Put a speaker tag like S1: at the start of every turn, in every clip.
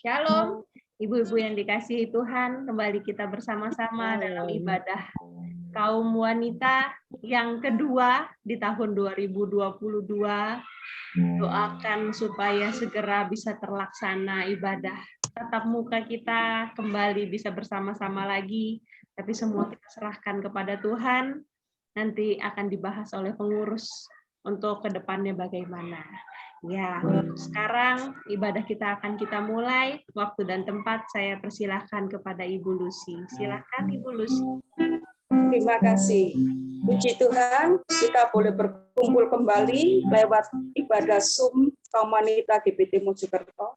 S1: Shalom, ibu-ibu yang dikasihi Tuhan, kembali kita bersama-sama dalam ibadah kaum wanita yang kedua di tahun 2022. Doakan supaya segera bisa terlaksana ibadah tatap muka kita kembali bisa bersama-sama lagi, tapi semua kita serahkan kepada Tuhan. Nanti akan dibahas oleh pengurus untuk kedepannya bagaimana. Ya, sekarang ibadah kita akan kita mulai. Waktu dan tempat saya persilahkan kepada Ibu Lucy. Silakan Ibu Lucy.
S2: Terima kasih. Puji Tuhan, kita boleh berkumpul kembali lewat ibadah Zoom kaum wanita GBT Mojokerto.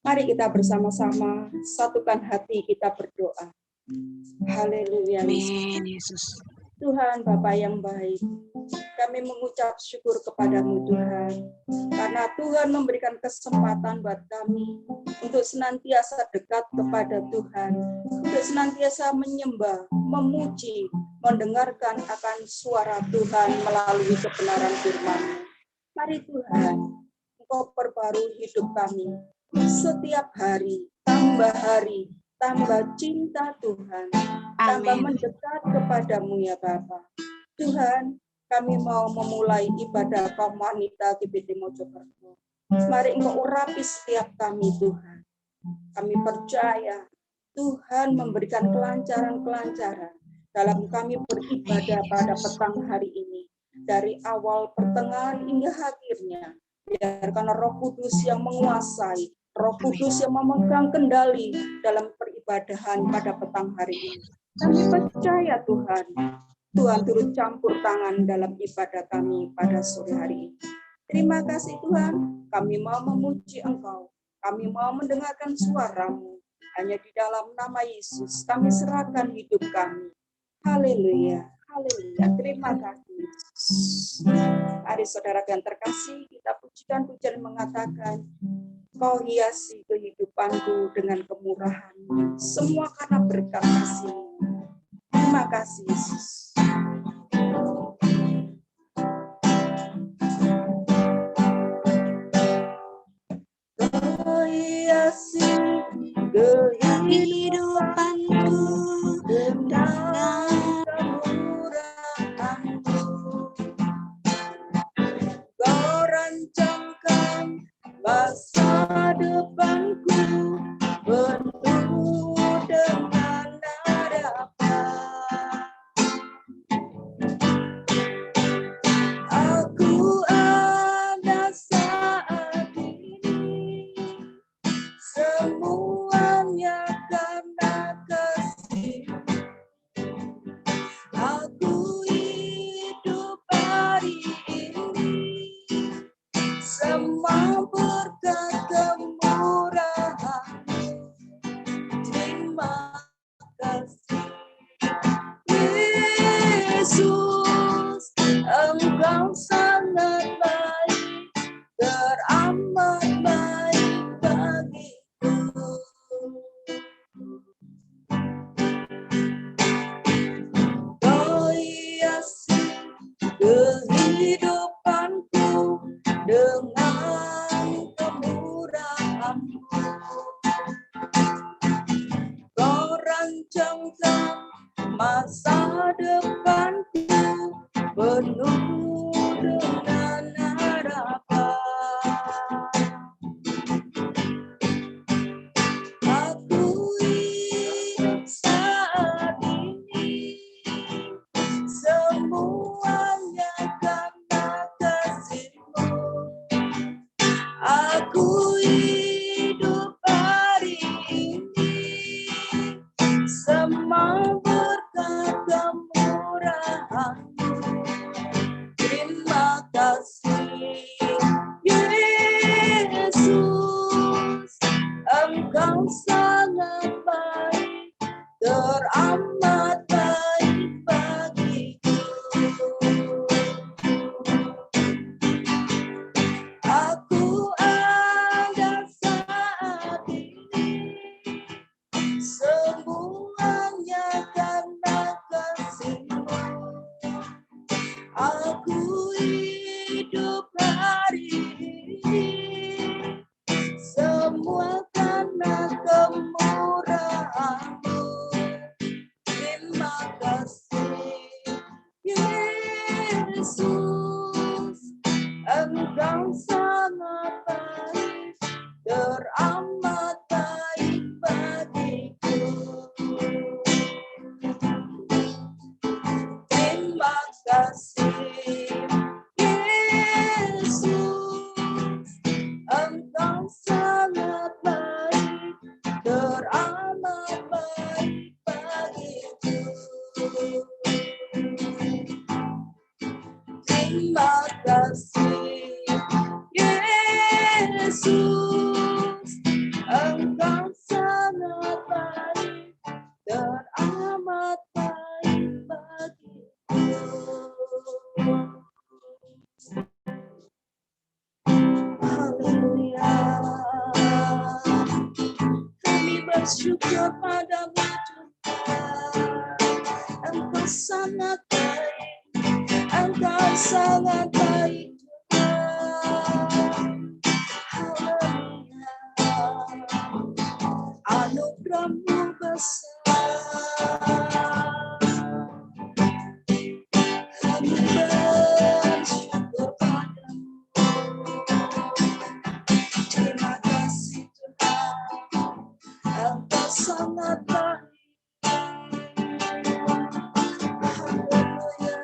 S2: Mari kita bersama-sama satukan hati kita berdoa. Haleluya.
S3: Amin, Yesus.
S2: Tuhan Bapa yang baik, kami mengucap syukur kepadamu Tuhan, karena Tuhan memberikan kesempatan buat kami untuk senantiasa dekat kepada Tuhan, untuk senantiasa menyembah, memuji, mendengarkan akan suara Tuhan melalui kebenaran firman-Mu. Mari Tuhan, Engkau perbarui hidup kami setiap hari, tambah cinta Tuhan, tambah mendekat kepadamu ya Bapa. Tuhan, kami mau memulai ibadah kaum wanita GBT Mojokerto. Mari Engkau urapi setiap kami Tuhan. Kami percaya Tuhan memberikan kelancaran-kelancaran dalam kami beribadah pada petang hari ini. Dari awal, pertengahan hingga akhirnya. Biarkan Roh Kudus yang menguasai, Roh Kudus yang memegang kendali dalam peribadahan pada petang hari ini. Kami percaya Tuhan, Tuhan turut campur tangan dalam ibadah kami pada sore hari ini. Terima kasih Tuhan, kami mau memuji Engkau, kami mau mendengarkan suara-Mu. Hanya di dalam nama Yesus kami serahkan hidup kami. Haleluya, haleluya. Terima kasih Yesus. Mari saudara yang terkasih, kita pujikan pujian mengatakan, Kau hiasi kehidupanku dengan kemurahan, semua karena berkat kasih. Terima kasih Yesus. Kau hiasi kehidupanku dengan kemurahan-Mu. Kau rancangkan masa depanku penuh dengan harapan. Aku ada saat ini, semuanya karena kasih-Mu. Aku hidup hari ini, semua berkat kemurahan-Mu. Terima kasih Yesus, Engkau sangat baik, teramat baik bagiku. Kau hiasi kehidupanku dengan kemurahan-Mu. Kau rancangkan masa depanku penuh dengan harapan. Aku hidup saat ini, semuanya karena kasih-Mu. Aku hidup hari ini, semua berkat bersyukur padamu Tuhan. Engkau sangat baik, Engkau sangat baik Tuhan. Haleluya. Anugerah-Mu besar. Kami bersyukur padamu. Terima kasih Tuhan, Engkau sangat baik. Haleluya.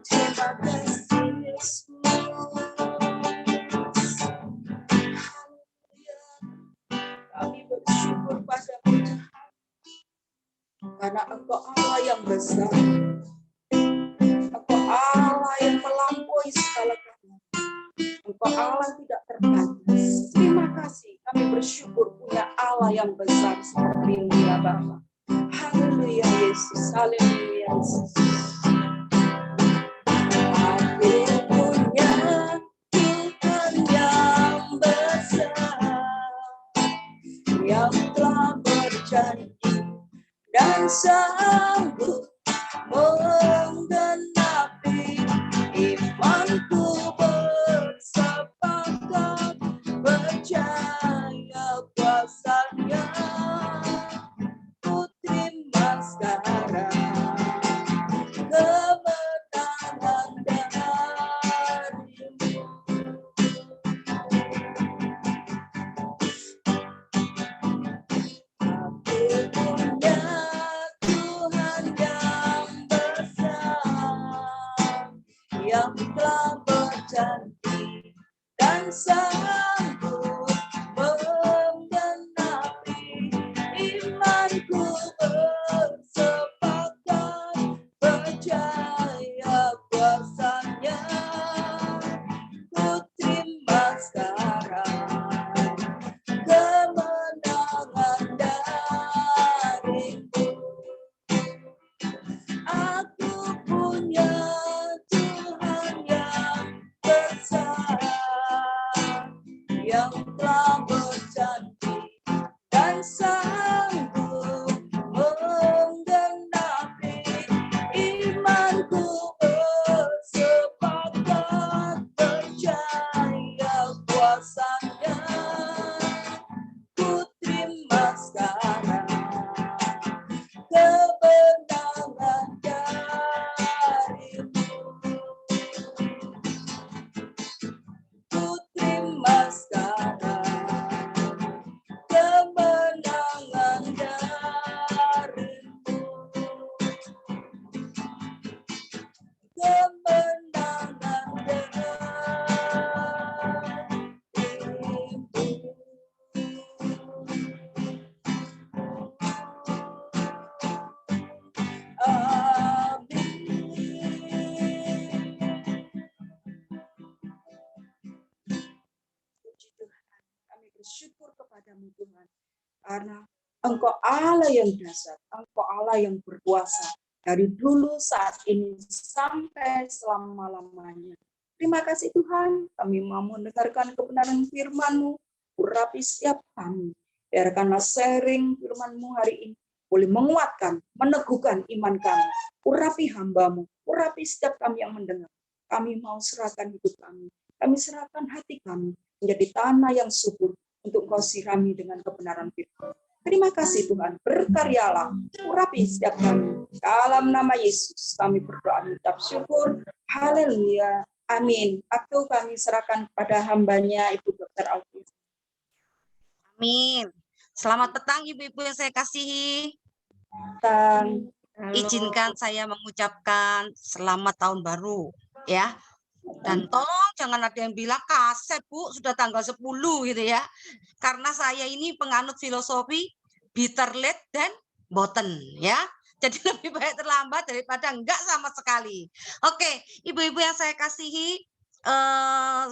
S2: Terima kasih Yesus. Haleluya. Kami bersyukur padamu Tuhan, karena Engkau Allah yang besar. Engkau Allah yang melampaui segala kekuatan. Engkau Allah tidak terbatas. Terima kasih, kami bersyukur punya Allah yang besar seperti ini ya Bapa. Haleluya Yesus, haleluya Yesus. Aku punya Tuhan yang besar, yang telah berjanji dan sanggup menggenapi imanku, bersepakat percaya kuasa-Nya. Ku terima sekarang kemenangan darimu. Aku punya Tuhan yang besar, yang telah berjanji dan sanggup menggenapi imanku, bersepakat percaya kuasa-Nya. Ku terima sekarang kemenangan darimu. Aku punya Tuhan yang besar, yang telah berjanji dan sanggup menggenapi imanku, bersepakat percaya kuasa-Nya. Ku terima sekarang kemenangan darimu. Ku terima sekarang kemenangan darimu. Kemenangan Puji Tuhan, kami bersyukur kepadamu Tuhan, karena Engkau Allah yang dahsyat, Engkau Allah yang berkuasa dari dulu, saat ini, sampai selama-lamanya. Terima kasih Tuhan, kami mau mendengarkan kebenaran firman-Mu, urapi setiap kami. Biarkanlah sharing firman-Mu hari ini boleh menguatkan, meneguhkan iman kami. Urapi hamba-Mu, urapi setiap kami yang mendengar. Kami mau serahkan hidup kami serahkan hati kami menjadi tanah yang subur untuk Engkau sirami dengan kebenaran firman. Terima kasih Tuhan, berkaryalah, urapi setiap kami. Dalam nama Yesus kami berdoa mengucap syukur. Haleluya. Amin. Waktu kami serahkan pada hambanya Ibu Dr. Alvis.
S3: Amin. Selamat petang Ibu-ibu yang saya kasihi.
S2: Petang.
S3: Izinkan saya mengucapkan selamat tahun baru ya. Dan tolong jangan ada yang bilang kaset Bu, sudah tanggal 10 gitu ya. Karena saya ini penganut filosofi better late than boten ya. Jadi lebih baik terlambat daripada enggak sama sekali. Oke, ibu-ibu yang saya kasihi,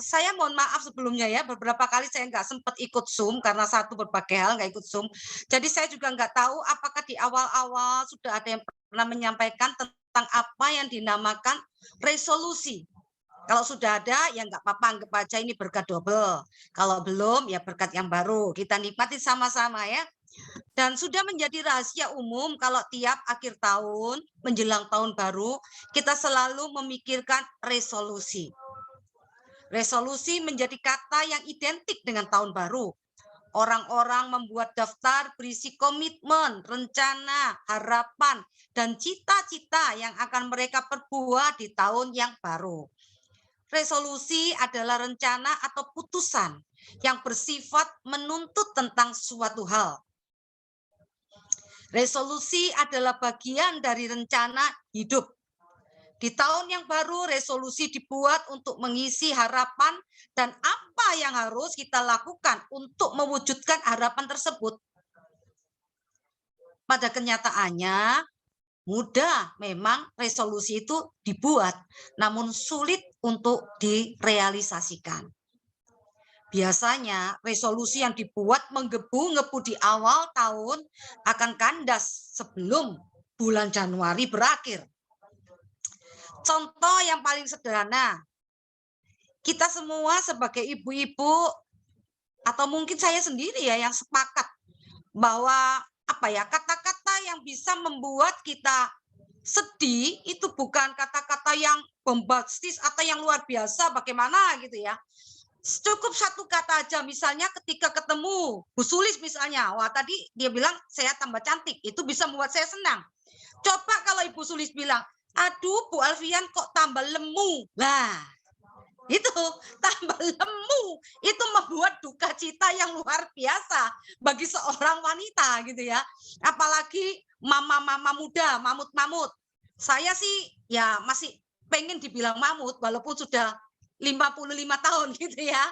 S3: saya mohon maaf sebelumnya ya, beberapa kali saya nggak sempat ikut Zoom karena satu berbagai hal nggak ikut Zoom. Jadi saya juga nggak tahu apakah di awal-awal sudah ada yang pernah menyampaikan tentang apa yang dinamakan resolusi. Kalau sudah ada, ya nggak apa-apa, anggap aja ini berkat double. Kalau belum, ya berkat yang baru. Kita nikmati sama-sama ya. Dan sudah menjadi rahasia umum kalau tiap akhir tahun, menjelang tahun baru, kita selalu memikirkan resolusi. Resolusi menjadi kata yang identik dengan tahun baru. Orang-orang membuat daftar berisi komitmen, rencana, harapan, dan cita-cita yang akan mereka perbuat di tahun yang baru. Resolusi adalah rencana atau putusan yang bersifat menuntut tentang suatu hal. Resolusi adalah bagian dari rencana hidup. Di tahun yang baru, resolusi dibuat untuk mengisi harapan dan apa yang harus kita lakukan untuk mewujudkan harapan tersebut. Pada kenyataannya, mudah memang resolusi itu dibuat, namun sulit untuk direalisasikan. Biasanya resolusi yang dibuat menggebu-gebu di awal tahun akan kandas sebelum bulan Januari berakhir. Contoh yang paling sederhana, kita semua sebagai ibu-ibu atau mungkin saya sendiri ya yang sepakat bahwa kata-kata yang bisa membuat kita sedih itu bukan kata-kata yang bombastis atau yang luar biasa bagaimana gitu ya. Cukup satu kata aja, misalnya ketika ketemu Bu Sulis misalnya, wah tadi dia bilang saya tambah cantik, itu bisa membuat saya senang. Coba kalau Ibu Sulis bilang, aduh Bu Alfian kok tambah lemu, lah itu tambah lemu, itu membuat duka cita yang luar biasa bagi seorang wanita gitu ya. Apalagi mama-mama muda, mamut-mamut. Saya sih ya masih pengen dibilang mamut walaupun sudah 55 tahun gitu ya.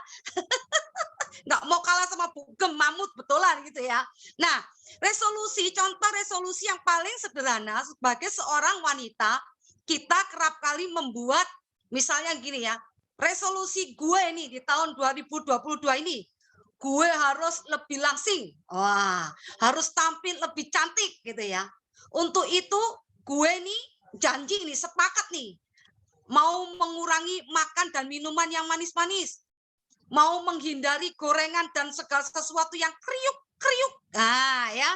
S3: Nggak mau kalah sama Bugem, mamut betulan gitu ya. Nah, resolusi, contoh resolusi yang paling sederhana sebagai seorang wanita, kita kerap kali membuat misalnya gini ya, resolusi gue nih di tahun 2022 ini, gue harus lebih langsing. Wah, harus tampil lebih cantik gitu ya. Untuk itu gue nih janji nih, sepakat nih, mau mengurangi makan dan minuman yang manis-manis, mau menghindari gorengan dan segala sesuatu yang kriuk-kriuk. Nah, ya.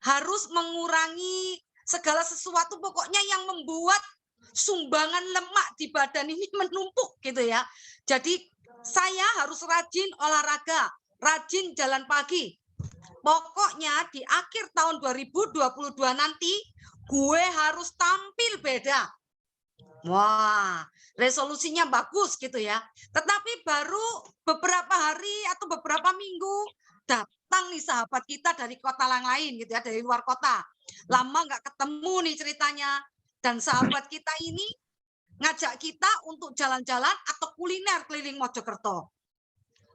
S3: Harus mengurangi segala sesuatu pokoknya yang membuat sumbangan lemak di badan ini menumpuk gitu ya. Jadi saya harus rajin olahraga, rajin jalan pagi. Pokoknya di akhir tahun 2022 nanti gue harus tampil beda. Wah, resolusinya bagus gitu ya. Tetapi baru beberapa hari atau beberapa minggu datang nih sahabat kita dari kota lain gitu ya, dari luar kota. Lama nggak ketemu nih ceritanya. Dan sahabat kita ini ngajak kita untuk jalan-jalan atau kuliner keliling Mojokerto.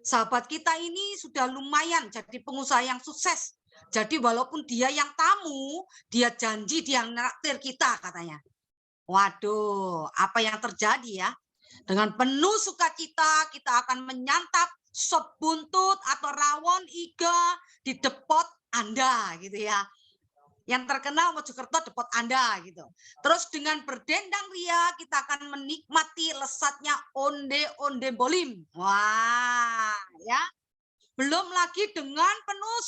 S3: Sahabat kita ini sudah lumayan jadi pengusaha yang sukses. Jadi walaupun dia yang tamu, dia janji dia nraktir kita katanya. Waduh, apa yang terjadi ya? Dengan penuh sukacita kita akan menyantap sop buntut atau rawon iga di depot Anda gitu ya. Yang terkenal Mojokerto depot Anda gitu. Terus dengan berdendang ria kita akan menikmati lesatnya onde-onde bolim. Wah, ya. Belum lagi dengan penuh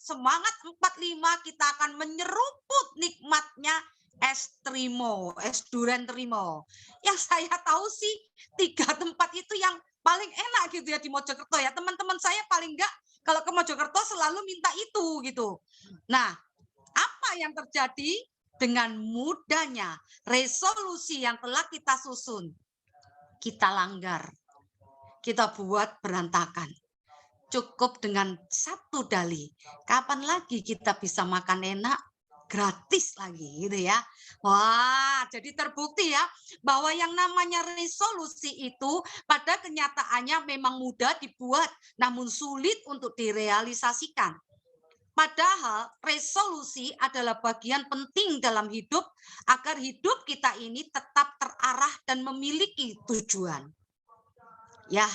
S3: semangat 45 kita akan menyeruput nikmatnya es trimo, es durian trimo. Yang saya tahu sih 3 tempat itu yang paling enak gitu ya di Mojokerto ya. Teman-teman saya paling enggak kalau ke Mojokerto selalu minta itu gitu. Nah, apa yang terjadi dengan mudahnya resolusi yang telah kita susun? Kita langgar. Kita buat berantakan. Cukup dengan 1 dali. Kapan lagi kita bisa makan enak? Gratis lagi gitu ya. Wah, jadi terbukti ya bahwa yang namanya resolusi itu pada kenyataannya memang mudah dibuat namun sulit untuk direalisasikan. Padahal resolusi adalah bagian penting dalam hidup agar hidup kita ini tetap terarah dan memiliki tujuan. Ya,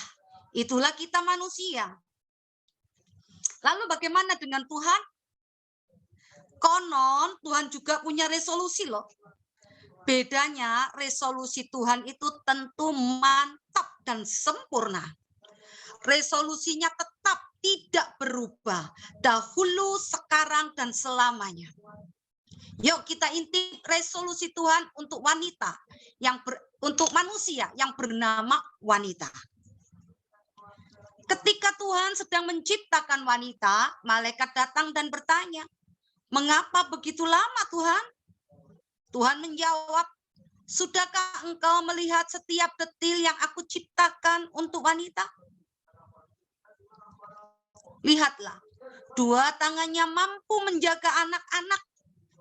S3: itulah kita manusia. Lalu bagaimana dengan Tuhan? Konon Tuhan juga punya resolusi loh. Bedanya resolusi Tuhan itu tentu mantap dan sempurna. Resolusinya tetap tidak berubah, dahulu, sekarang, dan selamanya. Yuk kita intip resolusi Tuhan untuk wanita, untuk manusia yang bernama wanita. Ketika Tuhan sedang menciptakan wanita, malaikat datang dan bertanya, "Mengapa begitu lama, Tuhan?" Tuhan menjawab, "Sudahkah engkau melihat setiap detil yang aku ciptakan untuk wanita? Lihatlah, dua tangannya mampu menjaga anak-anak,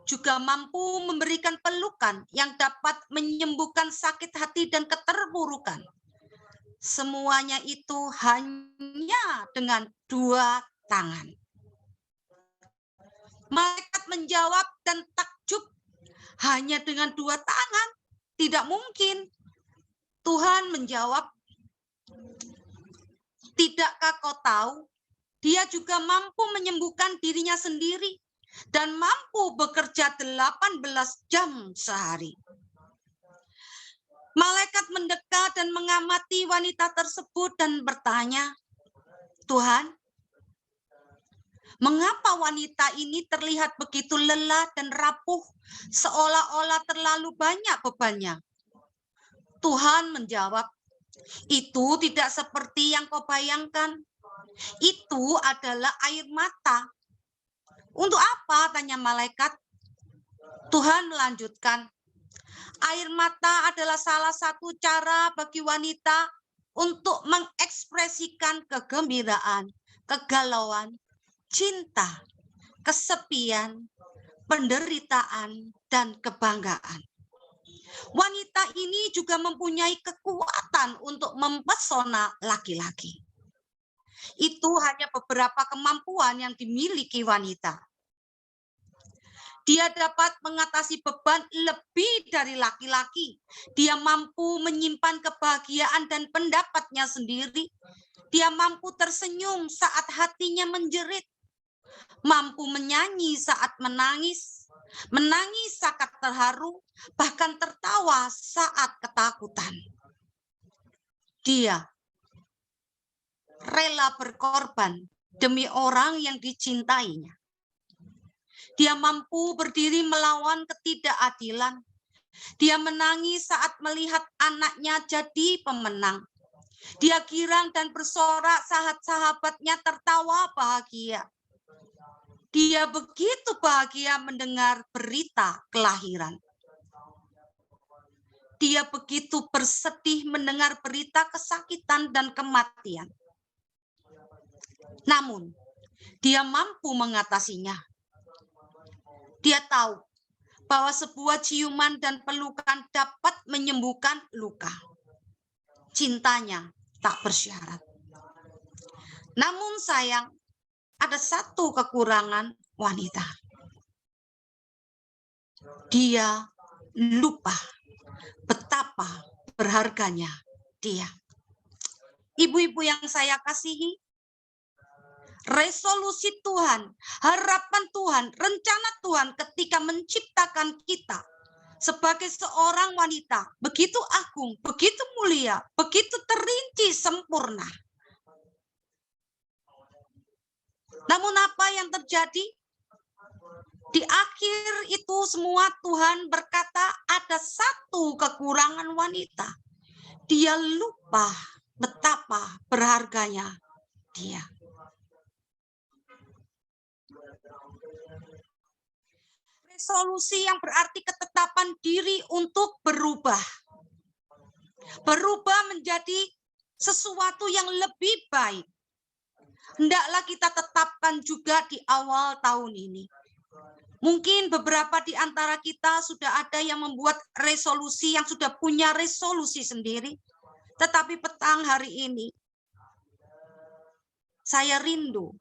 S3: juga mampu memberikan pelukan yang dapat menyembuhkan sakit hati dan keterpurukan. Semuanya itu hanya dengan dua tangan." Malaikat menjawab dan takjub, "Hanya dengan dua tangan? Tidak mungkin." Tuhan menjawab, "Tidakkah kau tahu, Dia juga mampu menyembuhkan dirinya sendiri dan mampu bekerja 18 jam sehari." Malaikat mendekat dan mengamati wanita tersebut dan bertanya, "Tuhan, mengapa wanita ini terlihat begitu lelah dan rapuh, seolah-olah terlalu banyak bebannya?" Tuhan menjawab, "Itu tidak seperti yang kau bayangkan. Itu adalah air mata." "Untuk apa?" tanya malaikat. Tuhan melanjutkan, "Air mata adalah salah satu cara bagi wanita untuk mengekspresikan kegembiraan, kegalauan, cinta, kesepian, penderitaan, dan kebanggaan. Wanita ini juga mempunyai kekuatan untuk mempesona laki-laki. Itu hanya beberapa kemampuan yang dimiliki wanita. Dia dapat mengatasi beban lebih dari laki-laki. Dia mampu menyimpan kebahagiaan dan pendapatnya sendiri. Dia mampu tersenyum saat hatinya menjerit, mampu menyanyi saat menangis, menangis saat terharu, bahkan tertawa saat ketakutan. Dia rela berkorban demi orang yang dicintainya. Dia mampu berdiri melawan ketidakadilan. Dia menangis saat melihat anaknya jadi pemenang. Dia girang dan bersorak saat sahabatnya tertawa bahagia. Dia begitu bahagia mendengar berita kelahiran. Dia begitu bersedih mendengar berita kesakitan dan kematian. Namun, dia mampu mengatasinya. Dia tahu bahwa sebuah ciuman dan pelukan dapat menyembuhkan luka. Cintanya tak bersyarat. Namun sayang, ada satu kekurangan wanita. Dia lupa betapa berharganya dia. Ibu-ibu yang saya kasihi, resolusi Tuhan, harapan Tuhan, rencana Tuhan ketika menciptakan kita sebagai seorang wanita begitu agung, begitu mulia, begitu terinci sempurna. Namun apa yang terjadi? Di akhir itu semua Tuhan berkata ada satu kekurangan wanita. Dia lupa betapa berharganya dia. Resolusi yang berarti ketetapan diri untuk berubah. Berubah menjadi sesuatu yang lebih baik. Hendaklah kita tetapkan juga di awal tahun ini. Mungkin beberapa di antara kita sudah ada yang membuat resolusi, yang sudah punya resolusi sendiri. Tetapi petang hari ini, saya rindu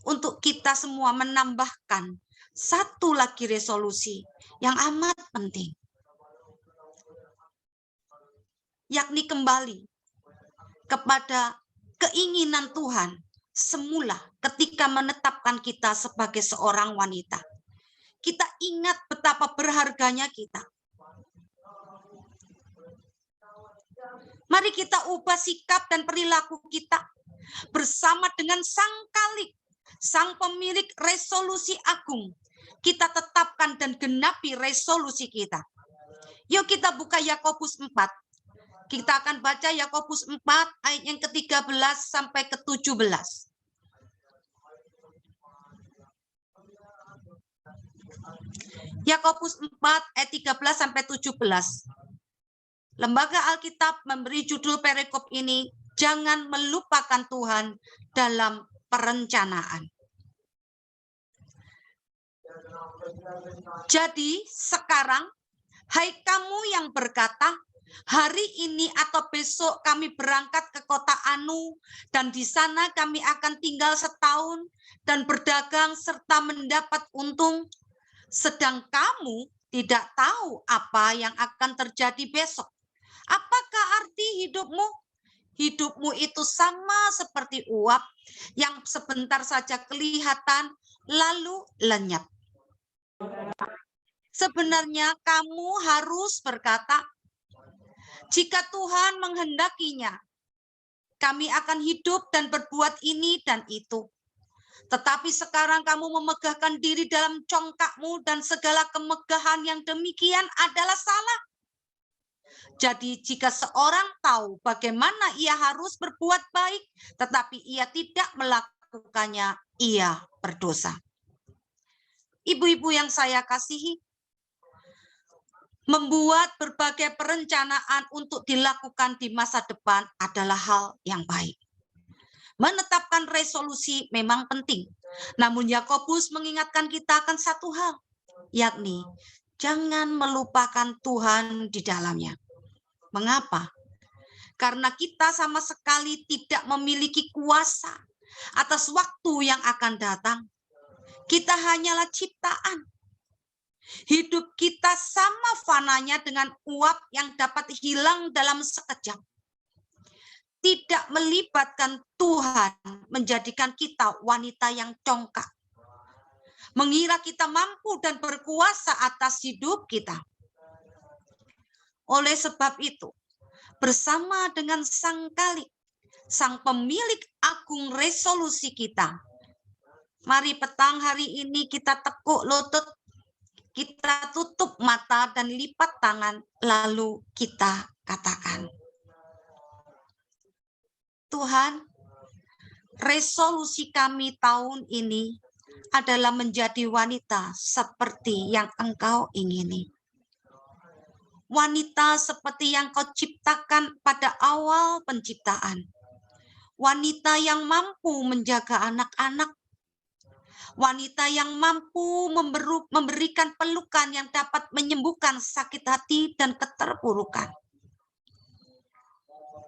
S3: untuk kita semua menambahkan satu lagi resolusi yang amat penting. Yakni kembali kepada keinginan Tuhan semula ketika menetapkan kita sebagai seorang wanita. Kita ingat betapa berharganya kita. Mari kita ubah sikap dan perilaku kita bersama dengan Sang Khalik, Sang pemilik resolusi agung. Kita tetapkan dan genapi resolusi kita. Yuk kita buka Yakobus 4. Kita akan baca Yakobus 4 ayat yang ke-13 sampai ke-17. Yakobus 4 ayat 13 sampai 17. Lembaga Alkitab memberi judul perikop ini, jangan melupakan Tuhan dalam perencanaan. Jadi sekarang, hai kamu yang berkata, hari ini atau besok kami berangkat ke kota Anu, dan di sana kami akan tinggal setahun dan berdagang serta mendapat untung, sedang kamu tidak tahu apa yang akan terjadi besok. Apakah arti hidupmu? Hidupmu itu sama seperti uap yang sebentar saja kelihatan lalu lenyap. Sebenarnya kamu harus berkata, jika Tuhan menghendakinya, kami akan hidup dan berbuat ini dan itu. Tetapi sekarang kamu memegahkan diri dalam congkakmu dan segala kemegahan yang demikian adalah salah. Jadi jika seorang tahu bagaimana ia harus berbuat baik, tetapi ia tidak melakukannya, ia berdosa. Ibu-ibu yang saya kasihi, membuat berbagai perencanaan untuk dilakukan di masa depan adalah hal yang baik. Menetapkan resolusi memang penting. Namun Yakobus mengingatkan kita akan satu hal, yakni jangan melupakan Tuhan di dalamnya. Mengapa? Karena kita sama sekali tidak memiliki kuasa atas waktu yang akan datang. Kita hanyalah ciptaan. Hidup kita sama fananya dengan uap yang dapat hilang dalam sekejap. Tidak melibatkan Tuhan menjadikan kita wanita yang congkak. Mengira kita mampu dan berkuasa atas hidup kita. Oleh sebab itu, bersama dengan Sang Khalik, Sang pemilik agung resolusi kita, mari petang hari ini kita tekuk lutut, kita tutup mata dan lipat tangan, lalu kita katakan, Tuhan, resolusi kami tahun ini adalah menjadi wanita seperti yang Engkau ingini. Wanita seperti yang Kau ciptakan pada awal penciptaan. Wanita yang mampu menjaga anak-anak. Wanita yang mampu memberikan pelukan yang dapat menyembuhkan sakit hati dan keterpurukan.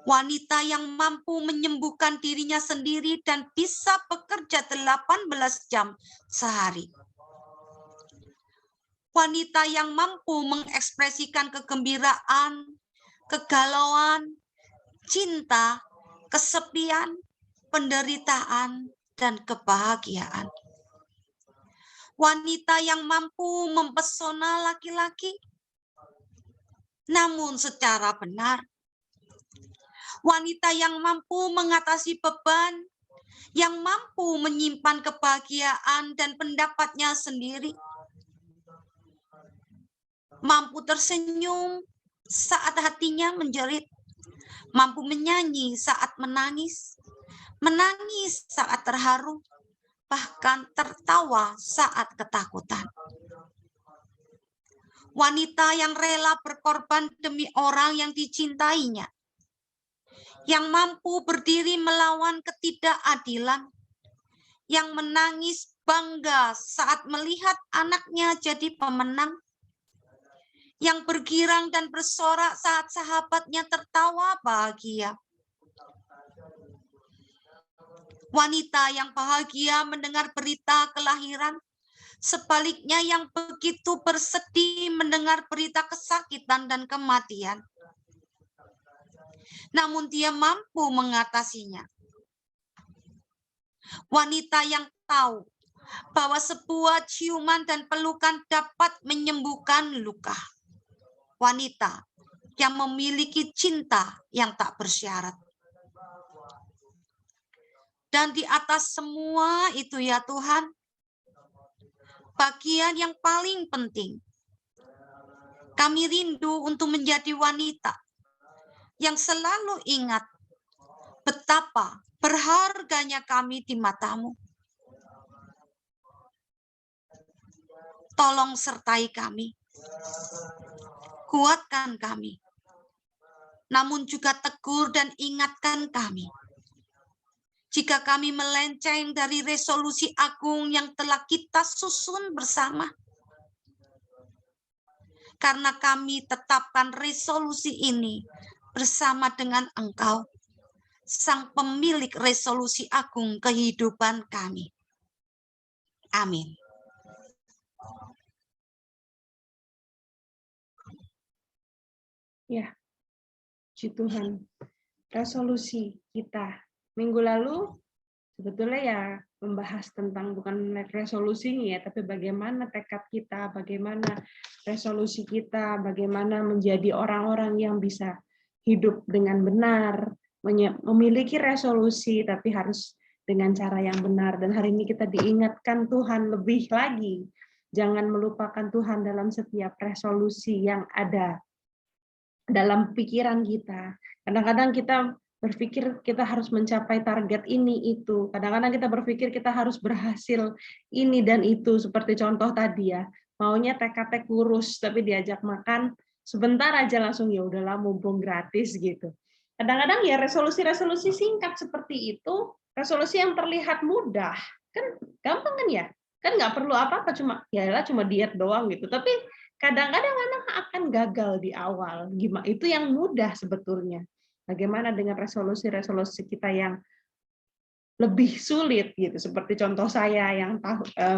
S3: Wanita yang mampu menyembuhkan dirinya sendiri dan bisa bekerja 18 jam sehari. Wanita yang mampu mengekspresikan kegembiraan, kegalauan, cinta, kesepian, penderitaan, dan kebahagiaan. Wanita yang mampu mempesona laki-laki, namun secara benar. Wanita yang mampu mengatasi beban, yang mampu menyimpan kebahagiaan dan pendapatnya sendiri. Mampu tersenyum saat hatinya menjerit, mampu menyanyi saat menangis, menangis saat terharu, bahkan tertawa saat ketakutan. Wanita yang rela berkorban demi orang yang dicintainya, yang mampu berdiri melawan ketidakadilan, yang menangis bangga saat melihat anaknya jadi pemenang, yang bergirang dan bersorak saat sahabatnya tertawa bahagia. Wanita yang bahagia mendengar berita kelahiran, sebaliknya yang begitu bersedih mendengar berita kesakitan dan kematian. Namun dia mampu mengatasinya. Wanita yang tahu bahwa sebuah ciuman dan pelukan dapat menyembuhkan luka. Wanita yang memiliki cinta yang tak bersyarat. Dan di atas semua itu ya Tuhan, bagian yang paling penting, kami rindu untuk menjadi wanita yang selalu ingat betapa berharganya kami di mata-Mu. Tolong sertai kami, kuatkan kami, namun juga tegur dan ingatkan kami. Jika kami melenceng dari resolusi agung yang telah kita susun bersama, karena kami tetapkan resolusi ini bersama dengan Engkau, Sang pemilik resolusi agung kehidupan kami. Amin.
S1: Ya, puji Tuhan. Resolusi kita minggu lalu sebetulnya ya membahas tentang bukan resolusinya ya, tapi bagaimana tekad kita, bagaimana resolusi kita, bagaimana menjadi orang-orang yang bisa hidup dengan benar, memiliki resolusi tapi harus dengan cara yang benar. Dan hari ini kita diingatkan Tuhan lebih lagi, jangan melupakan Tuhan dalam setiap resolusi yang ada dalam pikiran kita. Kadang-kadang kita berpikir kita harus mencapai target ini itu. Kadang-kadang kita berpikir kita harus berhasil ini dan itu. Seperti contoh tadi ya, maunya TKT kurus tapi diajak makan sebentar aja langsung ya udahlah mumpung gratis gitu. Kadang-kadang ya resolusi-resolusi singkat seperti itu, resolusi yang terlihat mudah, kan gampang kan ya? Kan nggak perlu apa-apa, cuma diet doang gitu. Tapi kadang-kadang memang akan gagal di awal. Gimana? Itu yang mudah sebetulnya. Bagaimana dengan resolusi-resolusi kita yang lebih sulit gitu. Seperti contoh saya yang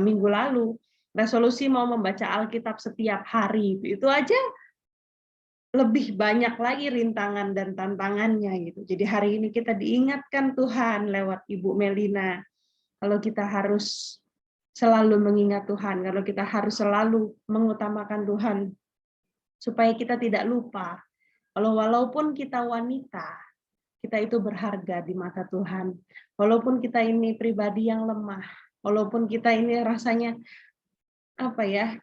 S1: minggu lalu, resolusi mau membaca Alkitab setiap hari. Itu aja lebih banyak lagi rintangan dan tantangannya gitu. Jadi hari ini kita diingatkan Tuhan lewat Ibu Melina kalau kita harus selalu mengingat Tuhan, kalau kita harus selalu mengutamakan Tuhan, supaya kita tidak lupa, kalau walaupun kita wanita, kita itu berharga di mata Tuhan. Walaupun kita ini pribadi yang lemah, walaupun kita ini rasanya,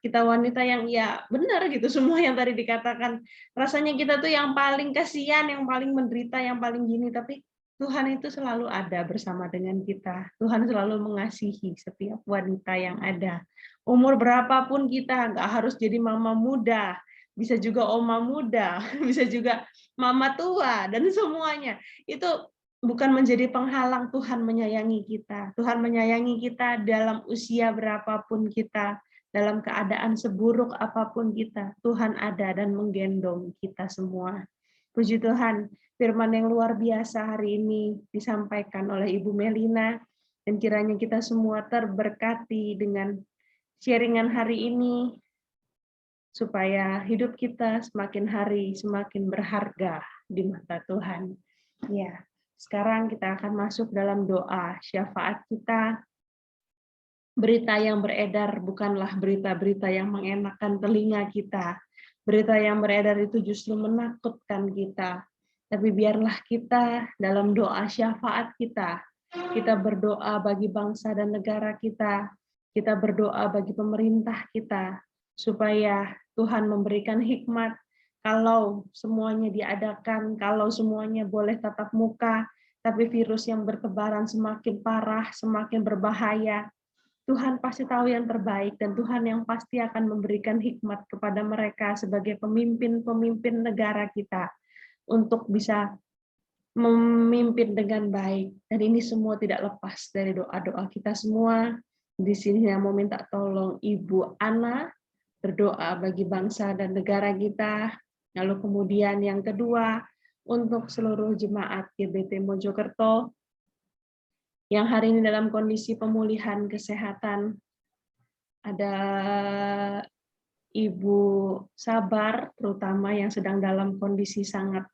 S1: kita wanita yang ya benar gitu, semua yang tadi dikatakan, rasanya kita tuh yang paling kasihan, yang paling menderita, yang paling gini, tapi Tuhan itu selalu ada bersama dengan kita. Tuhan selalu mengasihi setiap wanita yang ada. Umur berapapun kita, nggak harus jadi mama muda, bisa juga oma muda, bisa juga mama tua, dan semuanya. Itu bukan menjadi penghalang Tuhan menyayangi kita. Tuhan menyayangi kita dalam usia berapapun kita, dalam keadaan seburuk apapun kita. Tuhan ada dan menggendong kita semua. Puji Tuhan, firman yang luar biasa hari ini disampaikan oleh Ibu Melina, dan kiranya kita semua terberkati dengan sharingan hari ini, supaya hidup kita semakin hari semakin berharga di mata Tuhan. Ya, sekarang kita akan masuk dalam doa syafaat kita. Berita yang beredar bukanlah berita-berita yang mengenakan telinga kita. Berita yang beredar itu justru menakutkan kita. Tapi biarlah kita dalam doa syafaat kita berdoa bagi bangsa dan negara kita berdoa bagi pemerintah kita, supaya Tuhan memberikan hikmat kalau semuanya diadakan, kalau semuanya boleh tatap muka, tapi virus yang bertebaran semakin parah, semakin berbahaya. Tuhan pasti tahu yang terbaik, dan Tuhan yang pasti akan memberikan hikmat kepada mereka sebagai pemimpin-pemimpin negara kita untuk bisa memimpin dengan baik. Dan ini semua tidak lepas dari doa-doa kita semua. Di sini saya mau minta tolong Ibu Ana berdoa bagi bangsa dan negara kita. Lalu kemudian yang kedua, untuk seluruh jemaat GBT Mojokerto yang hari ini dalam kondisi pemulihan kesehatan. Ada Ibu Sabar, terutama yang sedang dalam kondisi sangat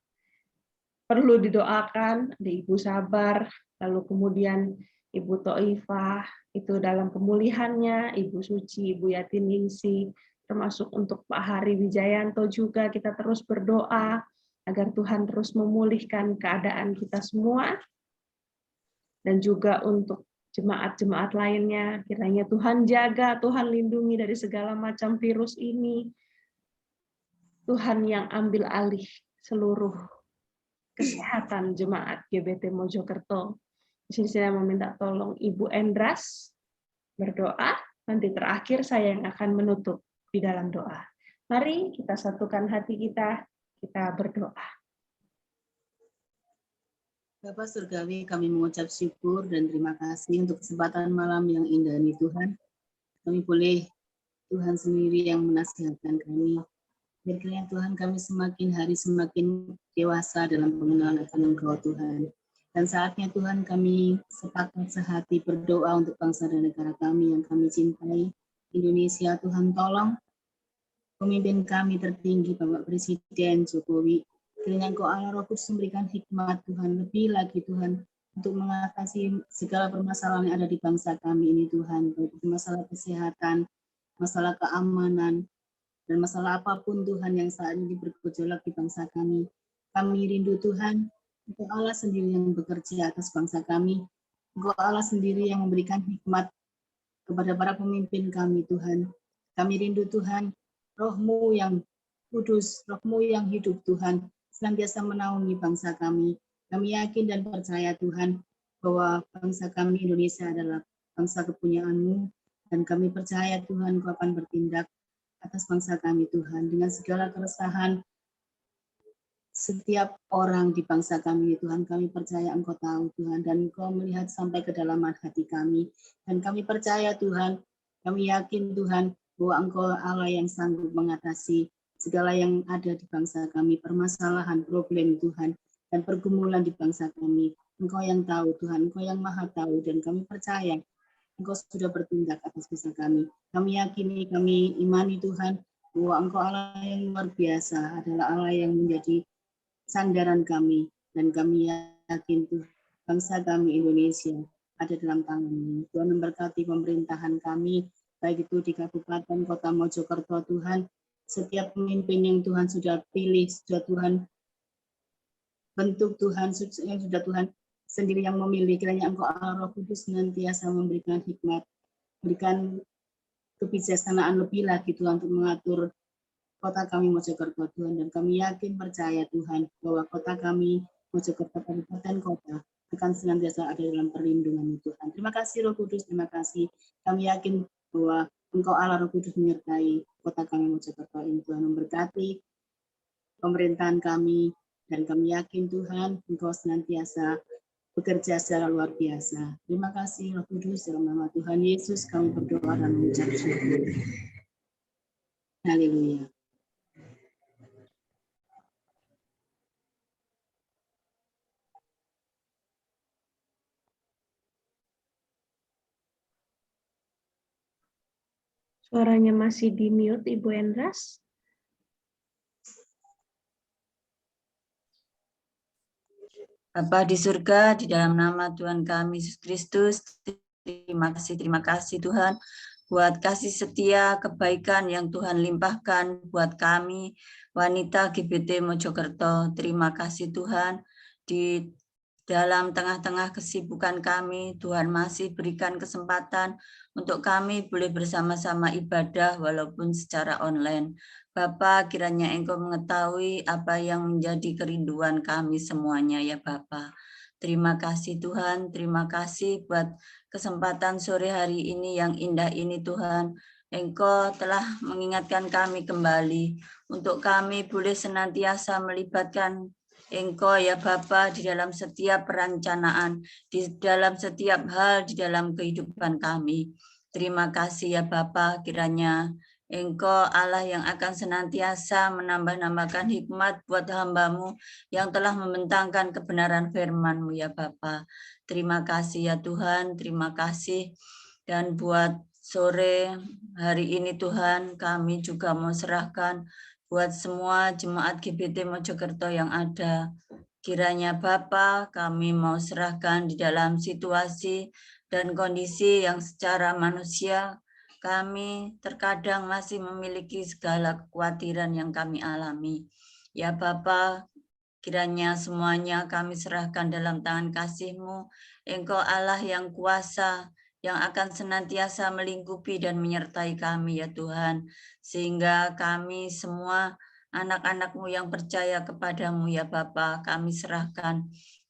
S1: perlu didoakan, ada Ibu Sabar, lalu kemudian Ibu Toifah, itu dalam pemulihannya, Ibu Suci, Ibu Yatin Ningsi, termasuk untuk Pak Hari Wijayanto juga kita terus berdoa agar Tuhan terus memulihkan keadaan kita semua, dan juga untuk jemaat-jemaat lainnya, kiranya Tuhan jaga, Tuhan lindungi dari segala macam virus ini. Tuhan yang ambil alih seluruh kesehatan jemaat GBT Mojokerto. Di sini saya meminta tolong Ibu Endras berdoa, nanti terakhir saya yang akan menutup di dalam doa. Mari kita satukan hati kita berdoa.
S4: Bapa Surgawi, kami mengucap syukur dan terima kasih untuk kesempatan malam yang indah ini Tuhan. Kami boleh Tuhan sendiri yang menasihatkan kami. Biar kiranya Tuhan kami semakin hari semakin dewasa dalam pengenalan akan Engkau Tuhan. Dan saatnya Tuhan kami sepakat sehati berdoa untuk bangsa dan negara kami yang kami cintai. Indonesia, Tuhan tolong pemimpin kami tertinggi Bapak Presiden Jokowi. Kiranya Engkau Allah Roh Kudus memberikan hikmat Tuhan, lebih lagi Tuhan, untuk mengatasi segala permasalahan yang ada di bangsa kami ini Tuhan, baik itu masalah kesehatan, masalah keamanan, dan masalah apapun Tuhan yang saat ini bergejolak di bangsa kami. Kami rindu Tuhan, Engkau Allah sendiri yang bekerja atas bangsa kami, Engkau Allah sendiri yang memberikan hikmat kepada para pemimpin kami Tuhan. Kami rindu Tuhan, Roh-Mu yang kudus, Roh-Mu yang hidup Tuhan, senantiasa menaungi bangsa kami. Kami yakin dan percaya Tuhan bahwa bangsa kami Indonesia adalah bangsa kepunyaan-Mu, dan kami percaya Tuhan Engkau akan bertindak atas bangsa kami Tuhan dengan segala keresahan setiap orang di bangsa kami Tuhan. Kami percaya Engkau tahu Tuhan, dan Engkau melihat sampai kedalaman hati kami, dan kami percaya Tuhan, kami yakin Tuhan bahwa Engkau Allah yang sanggup mengatasi segala yang ada di bangsa kami, permasalahan, problem Tuhan, dan pergumulan di bangsa kami. Engkau yang tahu Tuhan, Engkau yang maha tahu, dan kami percaya Engkau sudah bertindak atas bangsa kami. Kami yakini, kami imani Tuhan, bahwa Engkau Allah yang luar biasa, adalah Allah yang menjadi sandaran kami, dan kami yakin Tuhan, bangsa kami Indonesia ada dalam tangan-Mu. Tuhan memberkati pemerintahan kami, baik itu di Kabupaten Kota Mojokerto Tuhan, setiap pemimpin yang Tuhan sudah pilih, sudah Tuhan bentuk Tuhan, yang sudah Tuhan sendiri yang memilih, kiranya Engkau Allah Roh Kudus senantiasa memberikan hikmat, berikan kebijaksanaan lebih lagi Tuhan untuk mengatur kota kami Mojokerto Tuhan, dan kami yakin percaya Tuhan bahwa kota kami Mojokerto Kabupaten Kota akan senantiasa ada dalam perlindungan Tuhan. Terima kasih Roh Kudus, terima kasih. Kami yakin bahwa Engkau Allah Roh Kudus menyertai kota kami Mojokerto ini Tuhan, memberkati pemerintahan kami, dan kami yakin Tuhan Engkau senantiasa bekerja secara luar biasa. Terima kasih Roh Kudus, dalam nama Tuhan Yesus kami berdoa dan mengucap syukur. Haleluya.
S1: Suaranya masih di mute, Ibu Endras.
S5: Bapa di surga, di dalam nama Tuhan kami Yesus Kristus, terima kasih Tuhan buat kasih setia, kebaikan yang Tuhan limpahkan buat kami, wanita GBT Mojokerto. Terima kasih Tuhan, di dalam tengah-tengah kesibukan kami, Tuhan masih berikan kesempatan untuk kami boleh bersama-sama ibadah walaupun secara online. Bapa, kiranya Engkau mengetahui apa yang menjadi kerinduan kami semuanya ya Bapa. Terima kasih Tuhan, terima kasih buat kesempatan sore hari ini yang indah ini Tuhan. Engkau telah mengingatkan kami kembali untuk kami boleh senantiasa melibatkan Engkau ya Bapa di dalam setiap perencanaan, di dalam setiap hal di dalam kehidupan kami. Terima kasih ya Bapa, kiranya Engkau Allah yang akan senantiasa menambah-nambahkan hikmat buat hamba-Mu yang telah membentangkan kebenaran firman-Mu ya Bapa. Terima kasih ya Tuhan, terima kasih. Dan buat sore hari ini Tuhan, kami juga mau serahkan buat semua jemaat GBT Mojokerto yang ada. Kiranya Bapa, kami mau serahkan di dalam situasi dan kondisi yang secara manusia kami terkadang masih memiliki segala kekhawatiran yang kami alami. Ya Bapa, kiranya semuanya kami serahkan dalam tangan kasih-Mu. Engkau Allah yang kuasa, yang akan senantiasa melingkupi dan menyertai kami ya Tuhan. Sehingga kami semua anak-anak-Mu yang percaya kepadamu ya Bapa, kami serahkan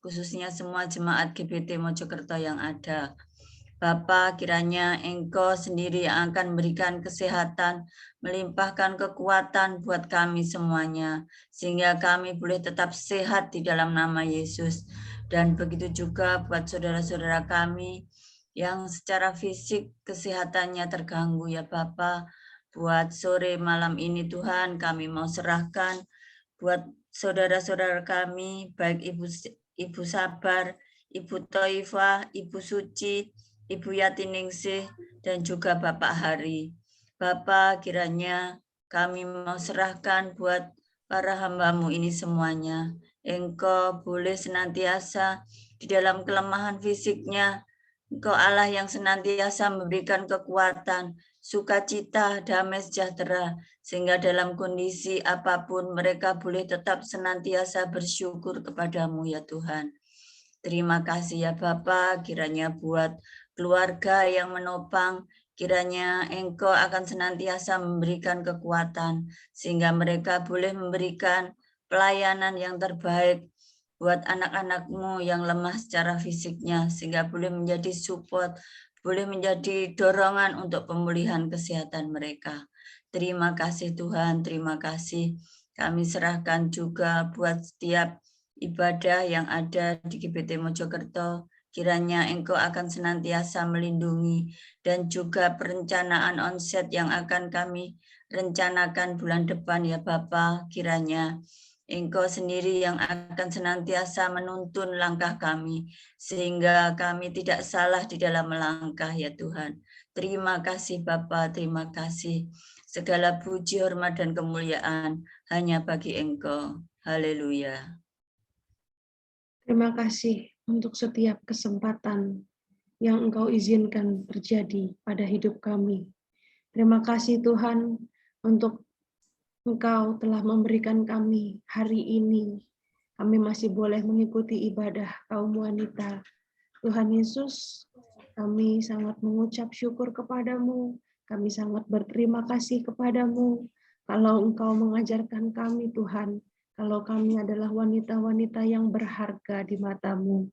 S5: khususnya semua jemaat GBT Mojokerto yang ada. Bapa, kiranya Engkau sendiri yang akan memberikan kesehatan, melimpahkan kekuatan buat kami semuanya, sehingga kami boleh tetap sehat di dalam nama Yesus. Dan begitu juga buat saudara-saudara kami yang secara fisik kesehatannya terganggu ya Bapa. Buat sore malam ini Tuhan kami mau serahkan buat saudara-saudara kami, baik Ibu Sabar, Ibu Toifah, Ibu Suci, Ibu Yatiningsih, dan juga Bapak Hari. Bapak, kiranya kami mau serahkan buat para hamba-Mu ini semuanya. Engkau boleh senantiasa di dalam kelemahan fisiknya. Engkau Allah yang senantiasa memberikan kekuatan, sukacita, damai sejahtera, sehingga dalam kondisi apapun mereka boleh tetap senantiasa bersyukur kepadamu ya Tuhan. Terima kasih ya Bapa, kiranya buat keluarga yang menopang, kiranya Engkau akan senantiasa memberikan kekuatan, sehingga mereka boleh memberikan pelayanan yang terbaik buat anak-anak-Mu yang lemah secara fisiknya, sehingga boleh menjadi support, boleh menjadi dorongan untuk pemulihan kesehatan mereka. Terima kasih Tuhan, terima kasih. Kami serahkan juga buat setiap ibadah yang ada di GBT Mojokerto, kiranya Engkau akan senantiasa melindungi, dan juga perencanaan onset yang akan kami rencanakan bulan depan ya Bapa, kiranya Engkau sendiri yang akan senantiasa menuntun langkah kami, sehingga kami tidak salah di dalam melangkah ya Tuhan. Terima kasih Bapa, terima kasih. Segala puji, hormat, dan kemuliaan hanya bagi Engkau. Haleluya.
S1: Terima kasih untuk setiap kesempatan yang Engkau izinkan terjadi pada hidup kami. Terima kasih Tuhan untuk Engkau telah memberikan kami hari ini. Kami masih boleh mengikuti ibadah kaum wanita. Tuhan Yesus, kami sangat mengucap syukur kepadamu. Kami sangat berterima kasih kepadamu. Kalau Engkau mengajarkan kami Tuhan, kalau kami adalah wanita-wanita yang berharga di mata-Mu.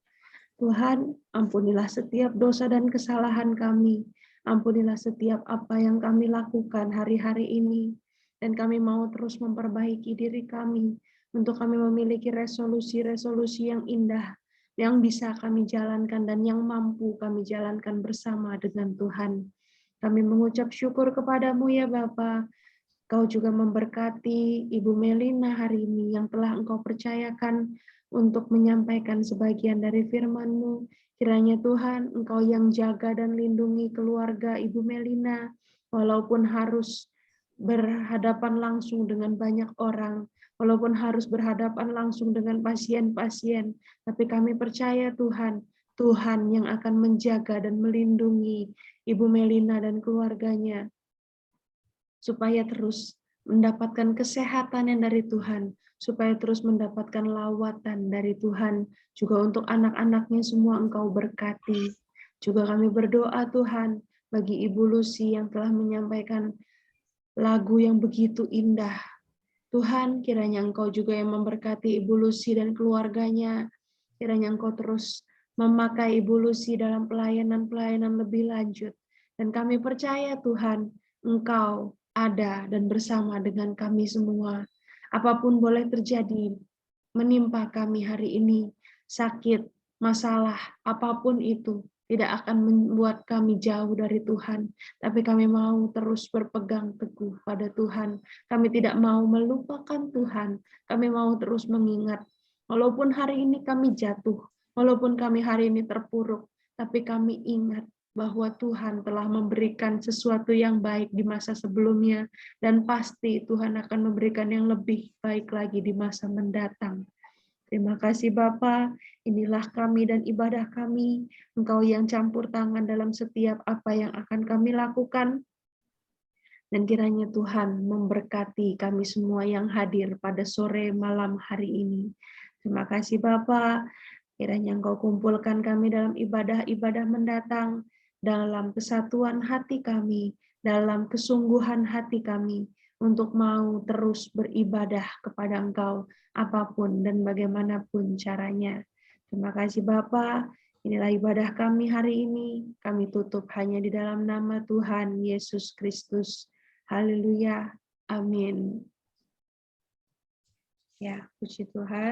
S1: Tuhan, ampunilah setiap dosa dan kesalahan kami. Ampunilah setiap apa yang kami lakukan hari-hari ini. Dan kami mau terus memperbaiki diri kami untuk kami memiliki resolusi-resolusi yang indah yang bisa kami jalankan dan yang mampu kami jalankan bersama dengan Tuhan. Kami mengucap syukur kepadamu ya Bapa. Kau juga memberkati Ibu Melina hari ini yang telah Engkau percayakan untuk menyampaikan sebagian dari firman-Mu. Kiranya Tuhan, Engkau yang jaga dan lindungi keluarga Ibu Melina, walaupun harus berhadapan langsung dengan banyak orang, walaupun harus berhadapan langsung dengan pasien-pasien, tapi kami percaya Tuhan, Tuhan yang akan menjaga dan melindungi Ibu Melina dan keluarganya, supaya terus mendapatkan kesehatan yang dari Tuhan, supaya terus mendapatkan lawatan dari Tuhan. Juga untuk anak-anaknya semua Engkau berkati. Juga kami berdoa Tuhan, bagi Ibu Lucy yang telah menyampaikan lagu yang begitu indah. Tuhan, kiranya Engkau juga yang memberkati Ibu Lucy dan keluarganya. Kiranya Engkau terus memakai Ibu Lucy dalam pelayanan-pelayanan lebih lanjut. Dan kami percaya Tuhan, Engkau ada dan bersama dengan kami semua. Apapun boleh terjadi menimpa kami hari ini, sakit, masalah, apapun itu, tidak akan membuat kami jauh dari Tuhan. Tapi kami mau terus berpegang teguh pada Tuhan. Kami tidak mau melupakan Tuhan. Kami mau terus mengingat, walaupun hari ini kami jatuh, walaupun kami hari ini terpuruk, tapi kami ingat bahwa Tuhan telah memberikan sesuatu yang baik di masa sebelumnya, dan pasti Tuhan akan memberikan yang lebih baik lagi di masa mendatang. Terima kasih Bapa, inilah kami dan ibadah kami. Engkau yang campur tangan dalam setiap apa yang akan kami lakukan. Dan kiranya Tuhan memberkati kami semua yang hadir pada sore malam hari ini. Terima kasih Bapa. Kiranya Engkau kumpulkan kami dalam ibadah-ibadah mendatang, dalam kesatuan hati kami, dalam kesungguhan hati kami, untuk mau terus beribadah kepada Engkau, apapun dan bagaimanapun caranya. Terima kasih Bapa. Inilah ibadah kami hari ini. Kami tutup hanya di dalam nama Tuhan Yesus Kristus. Haleluya. Amin. Ya, puji Tuhan.